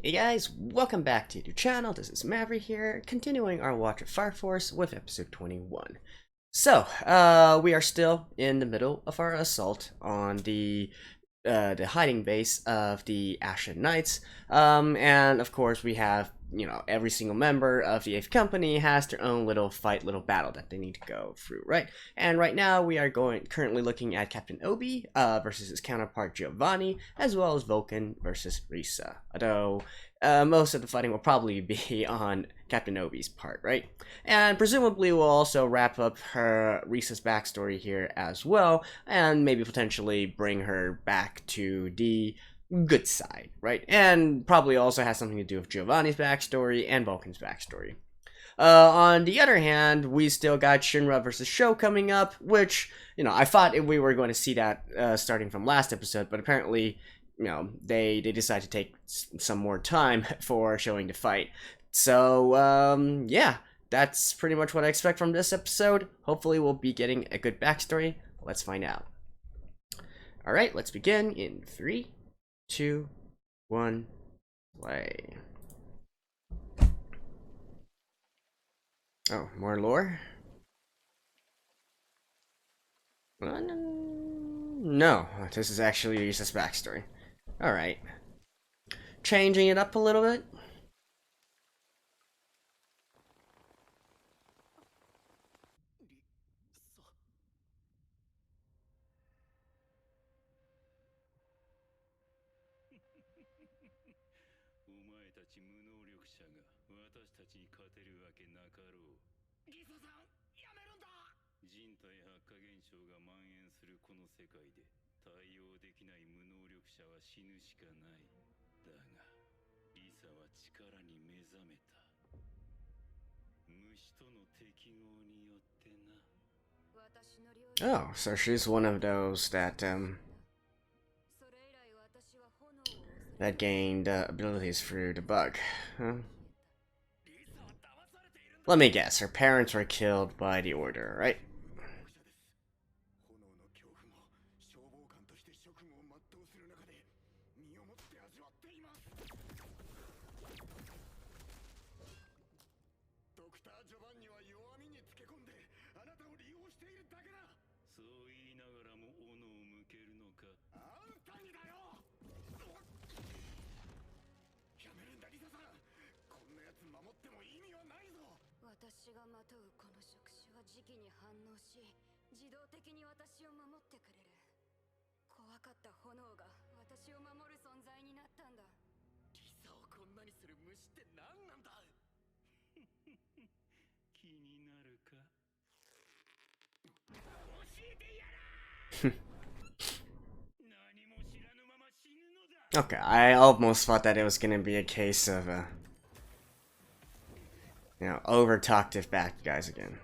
Hey guys, welcome back to the channel. This is Maverick here, continuing our watch of Fire Force with episode 21. So, we are still in the middle of our assault on the hiding base of the Ashen Knights, and of course we have, every single member of the 8th Company has their own little battle that they need to go through, right? And right now we are currently looking at Captain Obi versus his counterpart Giovanni, as well as Vulcan versus Risa. Although most of the fighting will probably be on Captain Obi's part, right? And presumably we'll also wrap up Risa's backstory here as well, and maybe potentially bring her back to the good side, right? And probably also has something to do with Giovanni's backstory and Vulcan's backstory. On the other hand, we still got Shinra versus Sho coming up, which, I thought we were going to see that starting from last episode, but apparently, they decided to take some more time for showing the fight. So, yeah, that's pretty much what I expect from this episode. Hopefully we'll be getting a good backstory. Let's find out. Alright, let's begin in 3, 2, 1, play. Oh, more lore? No, this is actually Risa's backstory. Alright. Changing it up a little bit. Oh, so she's one of those that that gained abilities through the bug, huh? Let me guess, her parents were killed by the Order, right? Okay, I almost thought that it was gonna be a case of, over-talkative bad guys again.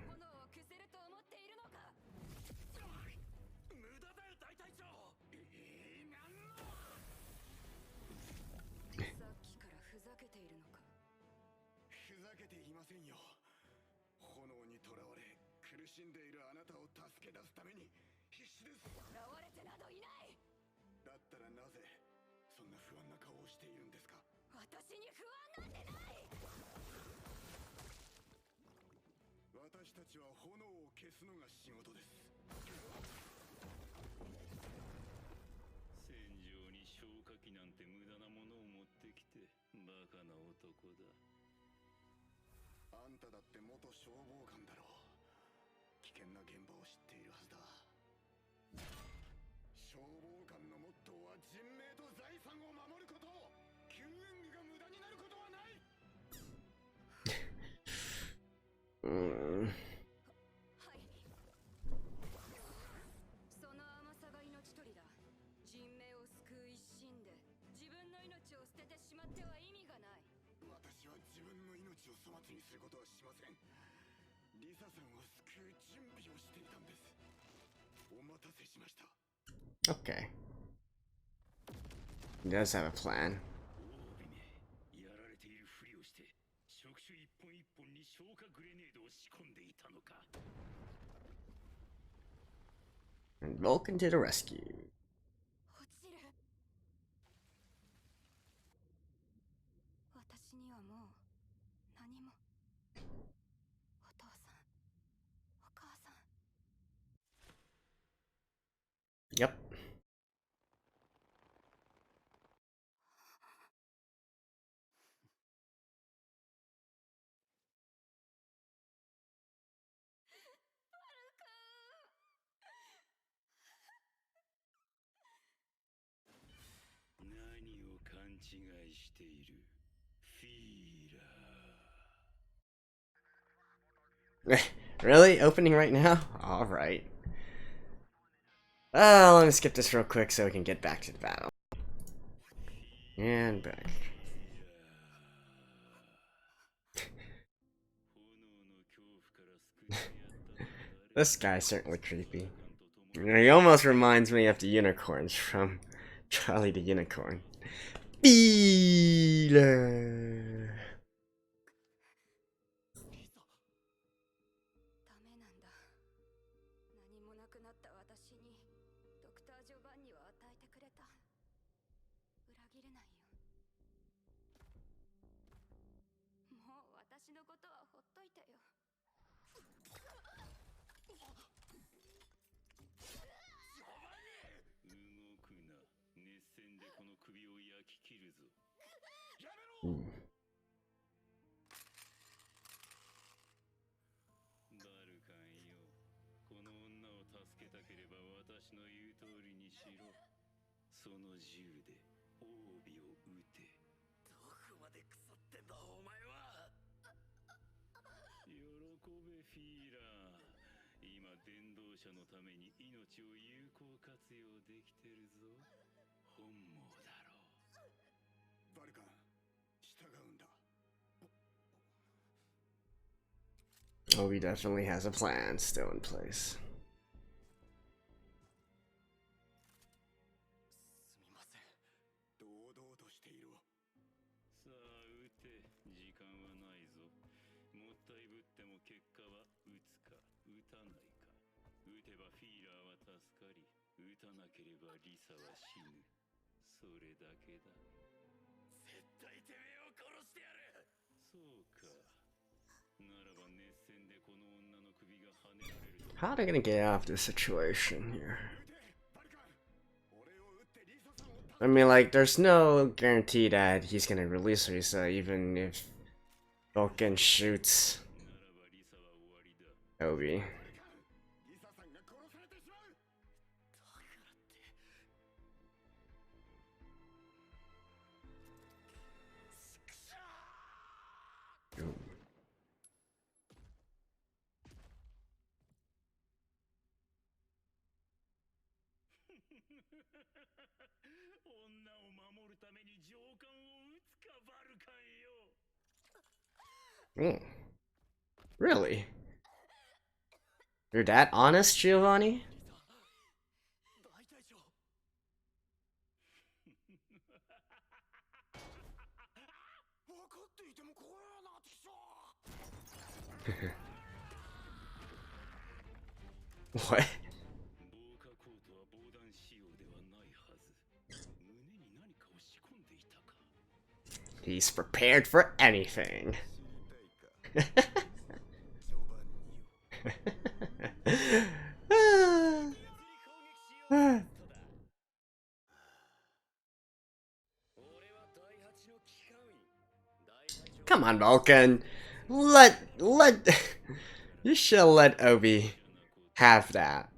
Okay. He does have a plan. And Vulcan to the rescue. Yep. Really? Opening right now? Alright. Let me skip this real quick so we can get back to the battle. And back. This guy's certainly creepy. He almost reminds me of the unicorns from Charlie the Unicorn. Feeler. Oh, he definitely has a plan still in place. How are they gonna get out of this situation here? I mean, like, there's no guarantee that he's gonna release Risa, even if Vulcan shoots Obi. Mm. Really? You're that honest, Giovanni? What? He's prepared for anything. Come on, Vulcan. You should let Obi have that.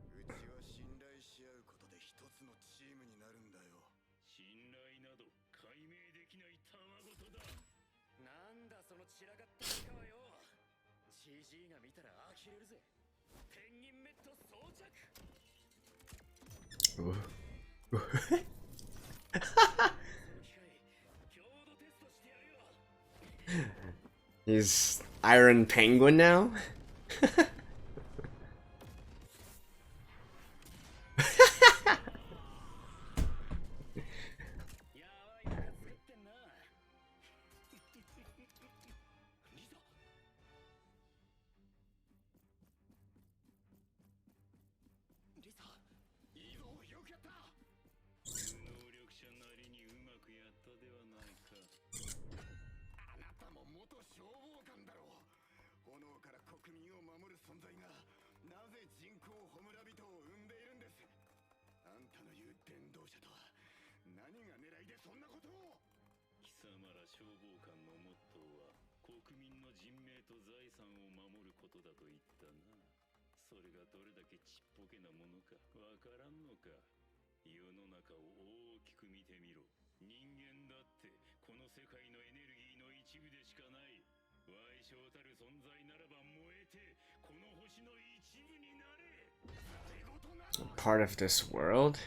He's Iron Penguin now? 在がなぜ人工ホムラ人を生んでいるんです。あんたの言う伝道者とは何が狙いでそんなことを。貴様ら消防官のモットーは国民の人命と財産を守ることだと言ったな。それがどれだけちっぽけなものかわからんのか。世の中を大きく見てみろ。人間だってこの世界のエネルギーの一部でしかない。矮小たる存在ならば燃えてこの星の一部になれ。Part of this world?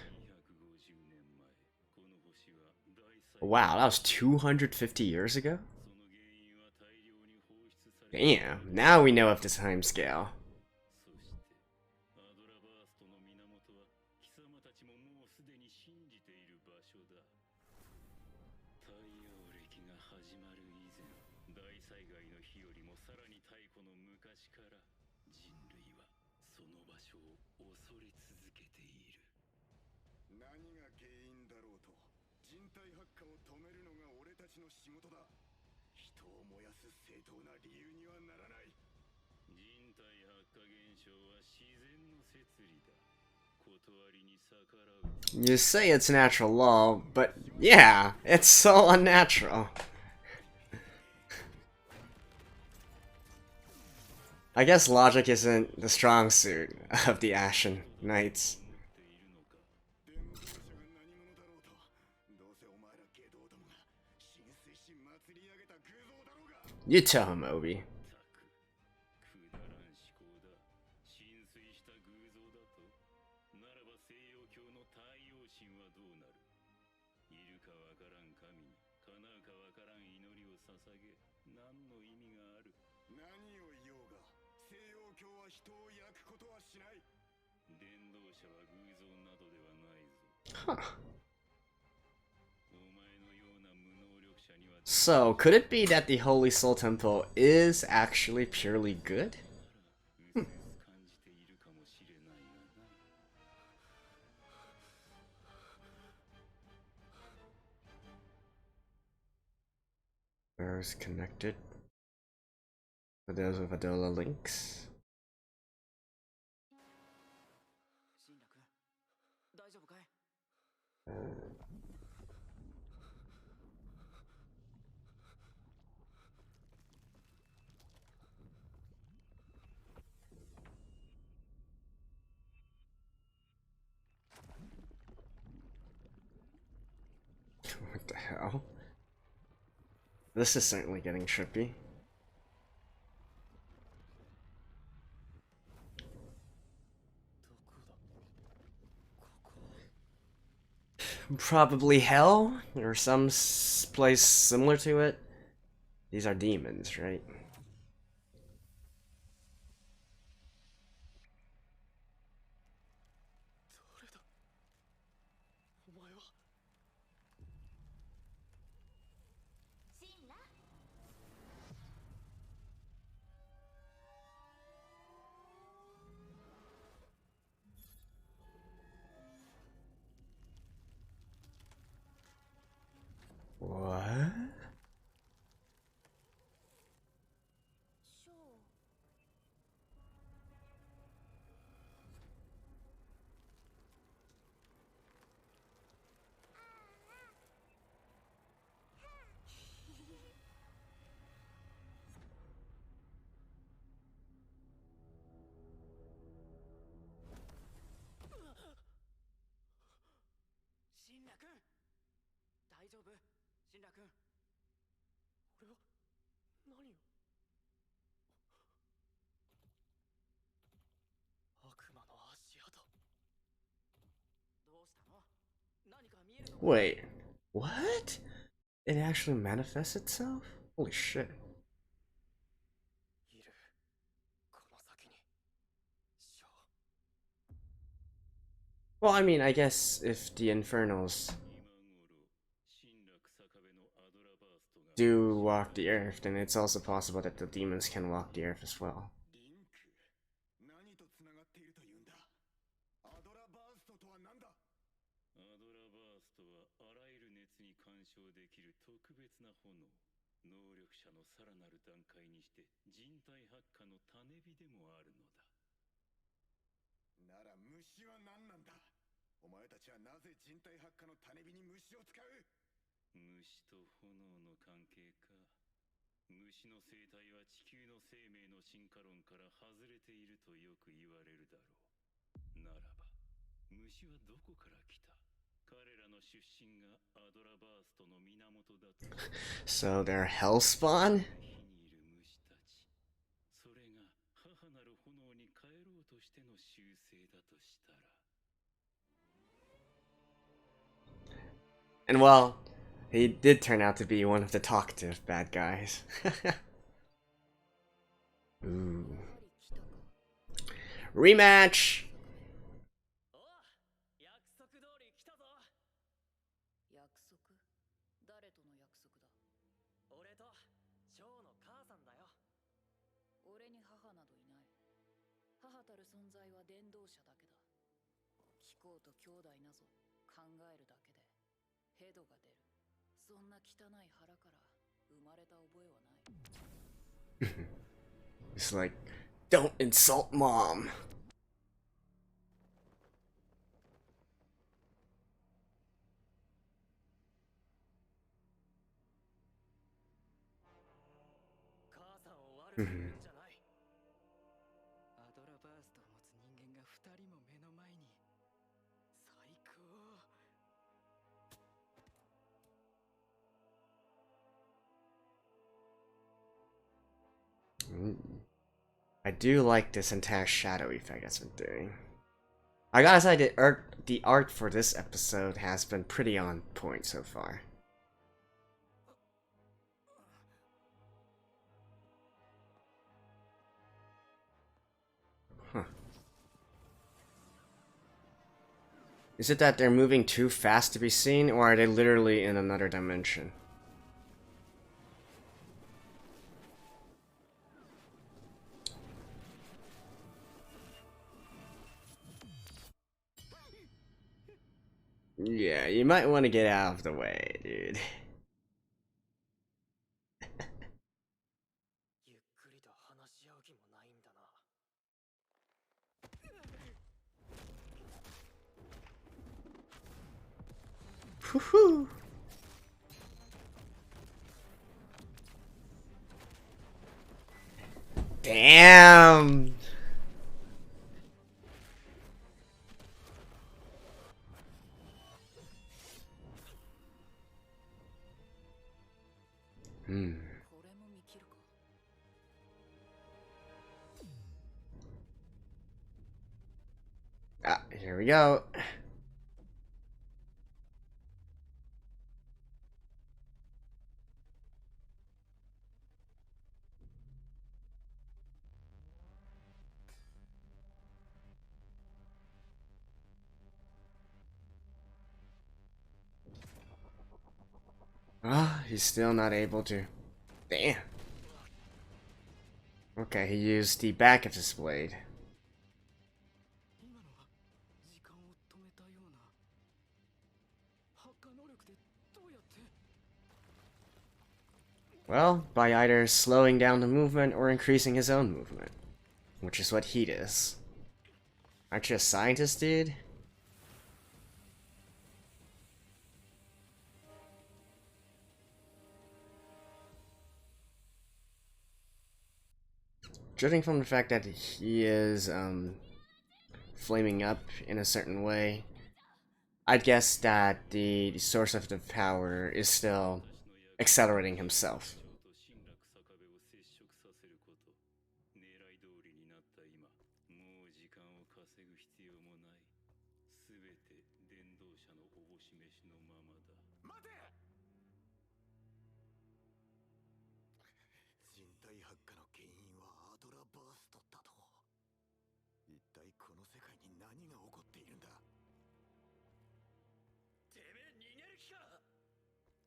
Wow, that was 250 years ago? Damn, now we know of the time scale. You say it's natural law, but yeah, it's so unnatural. I guess logic isn't the strong suit of the Ashen Knights. You tell him, Obi. Huh. So, could it be that the Holy Soul Temple is actually purely good? Arrows connected. For those with Adola links. What the hell? This is certainly getting trippy. Probably hell, or some place similar to it. These are demons, right? What? Wait, what? It actually manifests itself? Holy shit. Well, I mean, I guess if the Infernals do walk the earth, then it's also possible that the demons can walk the earth as well. なら虫は何なんだ。お前たちはなぜ人体発火の種火に虫を使う。虫と炎の関係か。虫の生態は地球の生命の進化論から外れているとよく言われるだろう。ならば虫はどこから来た。彼らの出身がアドラバーストの源だと。So they're hellspawn? 火にいる虫たち。それが母なる炎に帰ろうとしての習性だとしたら。 And well, he did turn out to be one of the talkative bad guys. Ooh. Rematch! 誰との約束だ。俺とショーの母さんだよ。俺に母などいない。母たる存在は伝道者だけだ。貴公と兄弟なぞ考えるだけでヘドが出る。そんな汚い腹から生まれた覚えはない。It's like, don't insult mom. 母さんを悪く言うんじゃない。アドラバーストを持つ人間が2人も目の前に。最高。I do like this entire shadow effect it's been doing. I gotta say, the art for this episode has been pretty on point so far. Huh. Is it that they're moving too fast to be seen, or are they literally in another dimension? Yeah, you might want to get out of the way, dude. ゆっくりと話し合う気もないんだな。Woohoo! Damn! Hmm. これも見切るか。Ah, here we go. Ah, he's still not able to. Damn. Okay, he used the back of his blade. 今のは時間を止めたような。発火能力でどうやって。 Well, by either slowing down the movement or increasing his own movement. Which is what heat is. Aren't you a scientist, dude? Judging from the fact that he is, flaming up in a certain way, I'd guess that the source of the power is still accelerating himself. 人体発火の原因はアドラバーストだと。一体この世界に何が起こっているんだ。てめえ逃げる気か。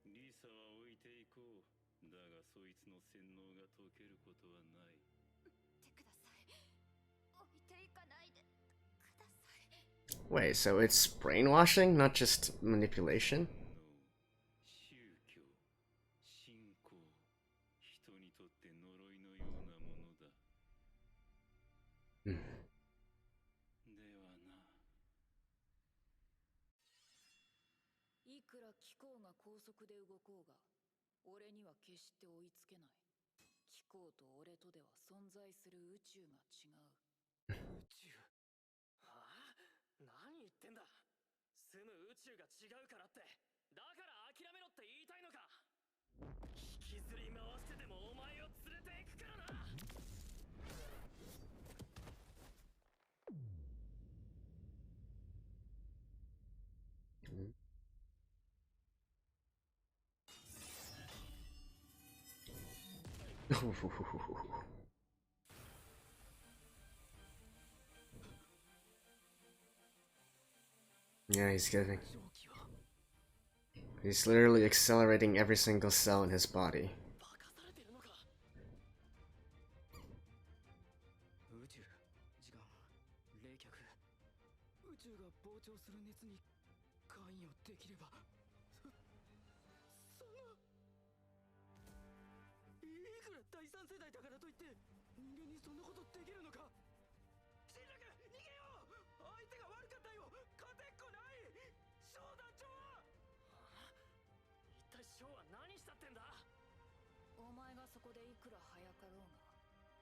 リサは置いていこう。だがそいつの洗脳が解けることはない。てください。置いていかないでください。 Wait, so it's brainwashing, not just manipulation? 宗教、信仰、人にとって呪いのようなものだ。Hmm. ではくら気候が高速で動こうが、俺には決して追いつけない。気候と俺とでは存在する宇宙が違う。宇宙？はあ？何言ってんだ。住む宇宙が違うからって、だから諦めろって言いたいのか。引きずり回してでもお前を連れて行くからな。Yeah, he's getting. He's literally accelerating every single cell in his body. バカされてるのか。宇宙、時間、冷却。宇宙が膨張する熱に関与できれば、そんな。いくら第三世代だからといって人間にそんなことできるのか。進楽、逃げよう。相手が悪かったよ。勝てっこない。小団長は。一体ショーは何したってんだ。お前がそこでいくら早かろうが、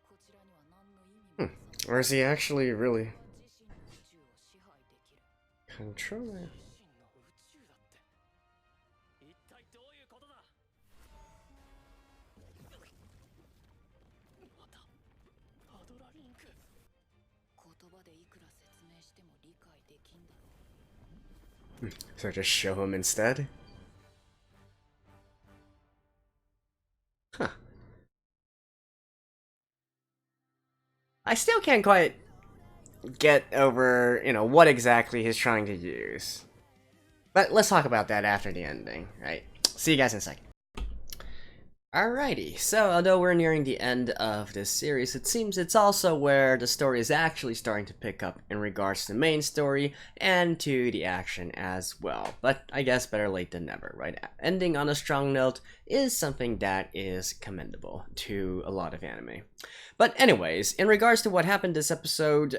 こちらには何の意味もなさ Or is he actually really 自身の宇宙を支配できる。 controlling? 自身の宇宙だって。一体どういうことだ。またアドラリンク。言葉でいくら説明しても理解できんだろう。 So just show him instead? Huh. I still can't quite get over, what exactly he's trying to use. But let's talk about that after the ending, right? See you guys in a second. Alrighty, so although we're nearing the end of this series, it seems it's also where the story is actually starting to pick up in regards to the main story and to the action as well. But I guess better late than never, right? Ending on a strong note is something that is commendable to a lot of anime. But anyways, in regards to what happened this episode,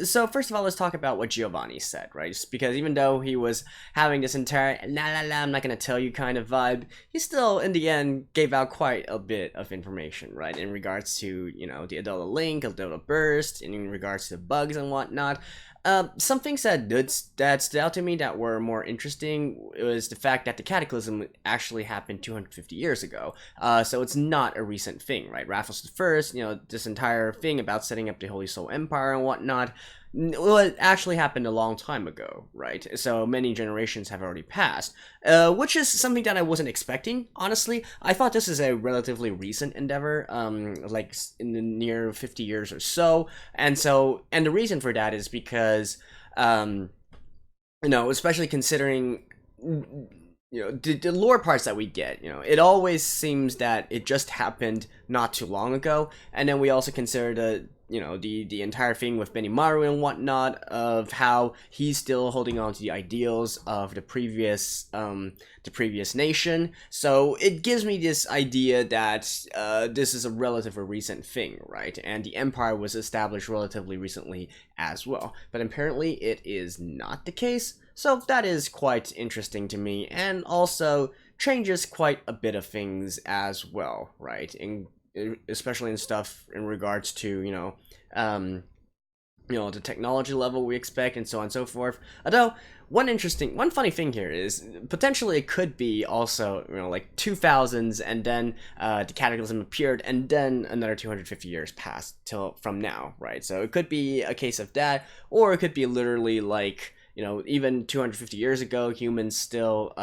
so first of all, let's talk about what Giovanni said, right? Just because even though he was having this entire la la la, I'm not gonna tell you kind of vibe, he still, in the end, gave out quite a bit of information, right? In regards to, the Adola Link, Adola Burst, in regards to bugs and whatnot. Some things that stood out to me that were more interesting was the fact that the Cataclysm actually happened 250 years ago. So it's not a recent thing, right? Raffles the First, this entire thing about setting up the Holy Soul Empire and whatnot, well, it actually happened a long time ago, right? So many generations have already passed, which is something that I wasn't expecting, honestly. I thought this is a relatively recent endeavor, like in the near 50 years or so, and the reason for that is because, especially considering, the lore parts that we get, it always seems that it just happened not too long ago, and then we also consider the entire thing with Benimaru and whatnot, of how he's still holding on to the ideals of the previous nation. So it gives me this idea that this is a relatively recent thing, right? And the empire was established relatively recently as well. But apparently it is not the case. So that is quite interesting to me, and also changes quite a bit of things as well, right? Especially in stuff in regards to, the technology level we expect and so on and so forth. Although, one funny thing here is, potentially it could be also, like 2000s, and then the Cataclysm appeared, and then another 250 years passed from now, right? So it could be a case of that, or it could be literally like, even 250 years ago, humans still,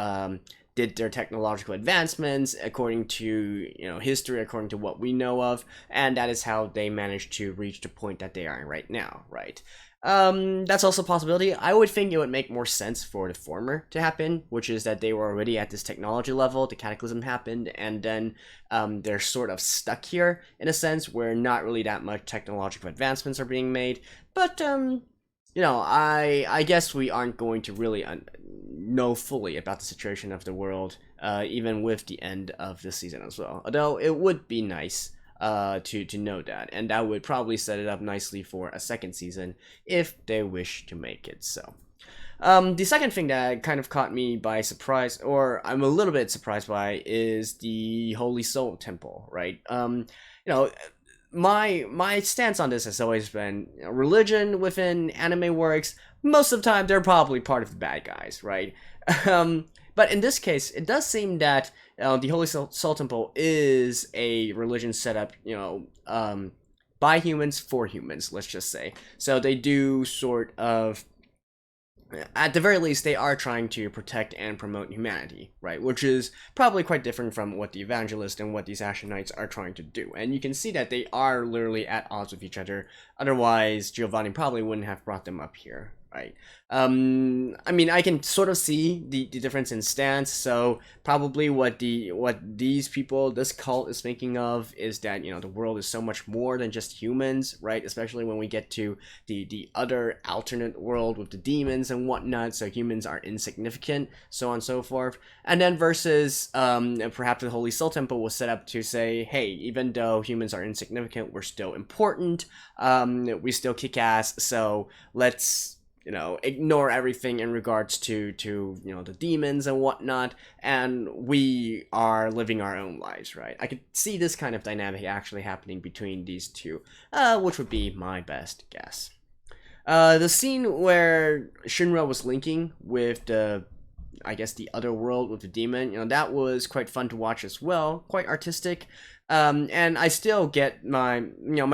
did their technological advancements according to, history, according to what we know of, and that is how they managed to reach the point that they are in right now, right? That's also a possibility. I would think it would make more sense for the former to happen, which is that they were already at this technology level, the Cataclysm happened, and then they're sort of stuck here, in a sense, where not really that much technological advancements are being made, but, I guess we aren't going to really know fully about the situation of the world, even with the end of this season as well. Although it would be nice to know that, and that would probably set it up nicely for a second season if they wish to make it so. The second thing that kind of caught me by surprise, or I'm a little bit surprised by, is the Holy Soul Temple, right? My stance on this has always been, religion within anime works, most of the time they're probably part of the bad guys, right? But in this case, it does seem that the Holy Soul Temple is a religion set up, by humans for humans, let's just say. So they do sort of, at the very least, they are trying to protect and promote humanity, right? Which is probably quite different from what the Evangelist and what these Ashen Knights are trying to do. And you can see that they are literally at odds with each other. Otherwise, Giovanni probably wouldn't have brought them up here, right? I mean, I can sort of see the difference in stance. So probably what these people, this cult, is thinking of is that, the world is so much more than just humans, right? Especially when we get to the other alternate world with the demons and whatnot. So humans are insignificant, so on and so forth. And then versus perhaps the Holy Soul Temple was set up to say, hey, even though humans are insignificant, we're still important. We still kick ass. So let's ignore everything in regards to the demons and whatnot, and we are living our own lives, right? I could see this kind of dynamic actually happening between these two, which would be my best guess. The scene where Shinra was linking with the other world with the demon, that was quite fun to watch as well, quite artistic. And I still get my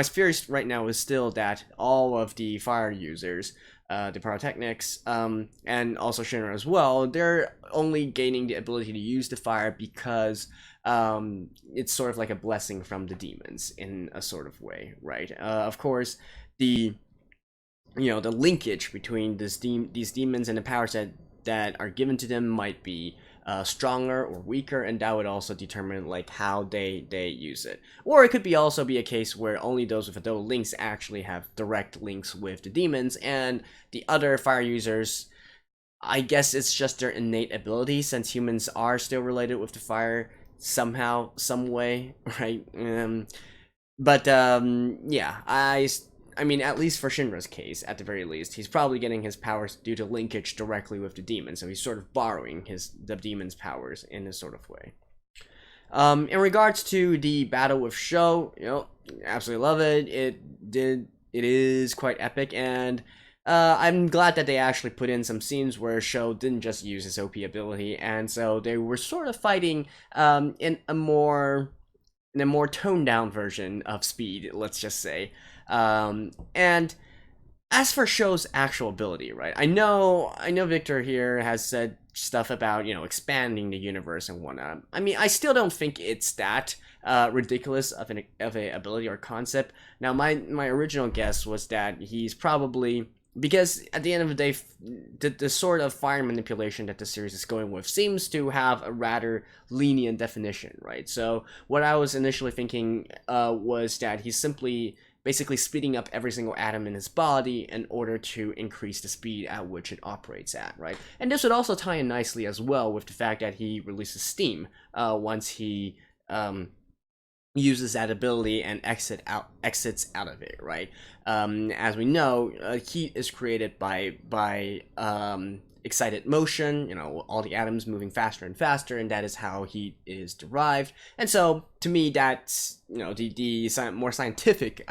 fears right now is still that all of the fire users, the pyrotechnics, and also Shinra as well, they're only gaining the ability to use the fire because it's sort of like a blessing from the demons in a sort of way, right? Of course, the linkage between these demons and the powers that are given to them might be stronger or weaker, and that would also determine like how they use it. Or it could also be a case where only those with those links actually have direct links with the demons, and the other fire users, I guess it's just their innate ability, since humans are still related with the fire somehow, some way, right? Yeah, I mean, at least for Shinra's case, at the very least, he's probably getting his powers due to linkage directly with the demon, so he's sort of borrowing the demon's powers in a sort of way. In regards to the battle with Sho, absolutely love it. It is quite epic, and I'm glad that they actually put in some scenes where Sho didn't just use his OP ability, and so they were sort of fighting in a more toned down version of speed, let's just say. And as for Sho's actual ability, right? I know Victor here has said stuff about, expanding the universe and whatnot. I mean, I still don't think it's that ridiculous of an ability or concept. Now, my original guess was that he's probably, because at the end of the day, the sort of fire manipulation that the series is going with seems to have a rather lenient definition, right? So what I was initially thinking was that he's simply basically speeding up every single atom in his body in order to increase the speed at which it operates at, right? And this would also tie in nicely as well with the fact that he releases steam once he uses that ability and exits out of it, right? As we know, heat is created by excited motion, all the atoms moving faster and faster, and that is how heat is derived. And so, to me, that's, the more scientific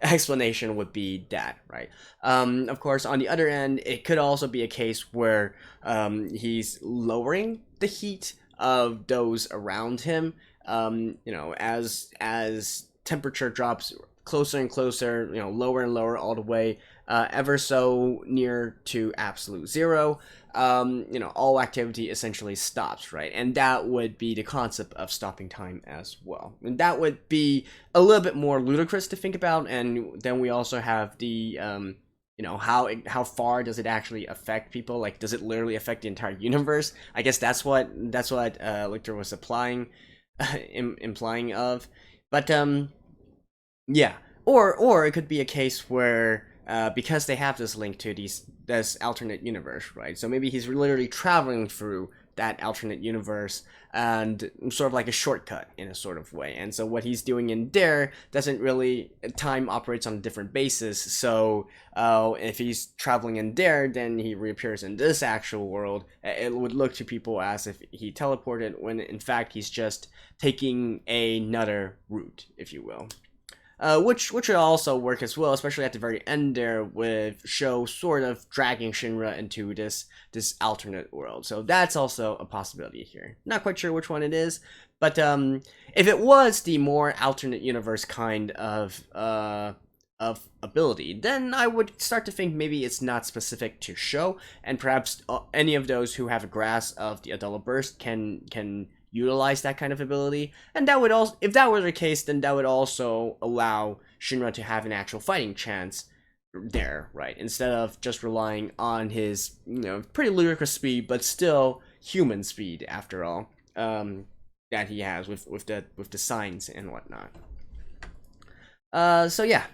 explanation would be that, right? Of course, on the other end, it could also be a case where he's lowering the heat of those around him, as temperature drops closer and closer, lower and lower all the way, ever so near to absolute zero, all activity essentially stops, right? And that would be the concept of stopping time as well. And that would be a little bit more ludicrous to think about. And then we also have the, how far does it actually affect people? Like, does it literally affect the entire universe? I guess that's what Lichter was implying of. But, yeah, or it could be a case where because they have this link to this alternate universe, right? So maybe he's literally traveling through that alternate universe and sort of like a shortcut in a sort of way. And so what he's doing in there doesn't really, time operates on a different basis. So if he's traveling in there, then he reappears in this actual world. It would look to people as if he teleported, when in fact he's just taking another route, if you will. Which would also work as well, especially at the very end there, with Sho sort of dragging Shinra into this alternate world. So that's also a possibility here. Not quite sure which one it is, but if it was the more alternate universe kind of ability, then I would start to think maybe it's not specific to Sho, and perhaps any of those who have a grasp of the Adela Burst can utilize that kind of ability. And that would also, if that were the case, then that would also allow Shinra to have an actual fighting chance there, right? Instead of just relying on his, pretty ludicrous speed, but still human speed after all, that he has with the signs and whatnot. So yeah,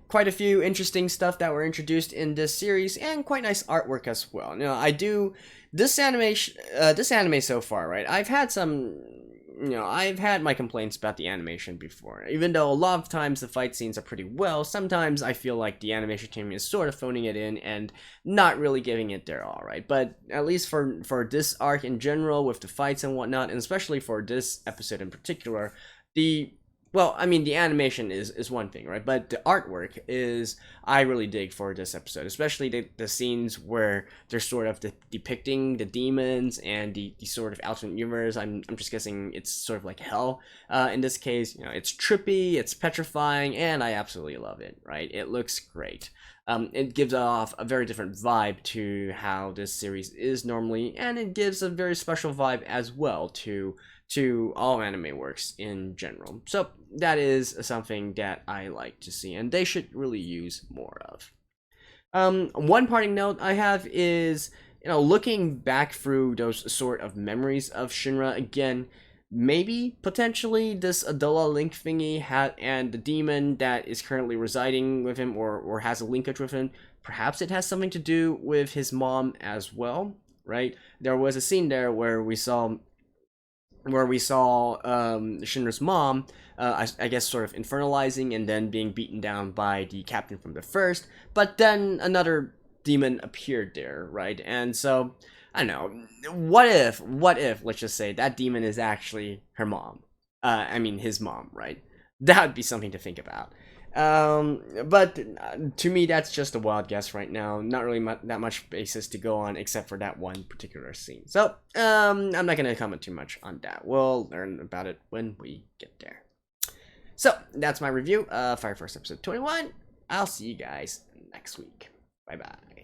quite a few interesting stuff that were introduced in this series, and quite nice artwork as well. This anime so far, right? I've had my complaints about the animation before. Even though a lot of times the fight scenes are pretty well, sometimes I feel like the animation team is sort of phoning it in and not really giving it their all, right? But at least for this arc in general, with the fights and whatnot, and especially for this episode in particular, the animation is one thing, right? But the artwork is, I really dig for this episode, especially the scenes where they're sort of depicting the demons and the sort of alternate universe. I'm just guessing it's sort of like hell. In this case, it's trippy, it's petrifying, and I absolutely love it, right? It looks great. It gives off a very different vibe to how this series is normally, and it gives a very special vibe as well to all anime works in general. So that is something that I like to see, and they should really use more of. One parting note I have is, looking back through those sort of memories of Shinra again, maybe potentially this Adela link thingy and the demon that is currently residing with him or has a linkage with him, perhaps it has something to do with his mom as well, right? There was a scene there where we saw Shinra's mom, I guess, sort of infernalizing and then being beaten down by the captain from the first, but then another demon appeared there, right? And so, I don't know, what if, let's just say, that demon is actually her mom? His mom, right? That would be something to think about. But to me, that's just a wild guess right now. Not really that much basis to go on, except for that one particular scene. So, I'm not gonna comment too much on that. We'll learn about it when we get there. So, that's my review of Fire Force episode 21. I'll see you guys next week. Bye-bye.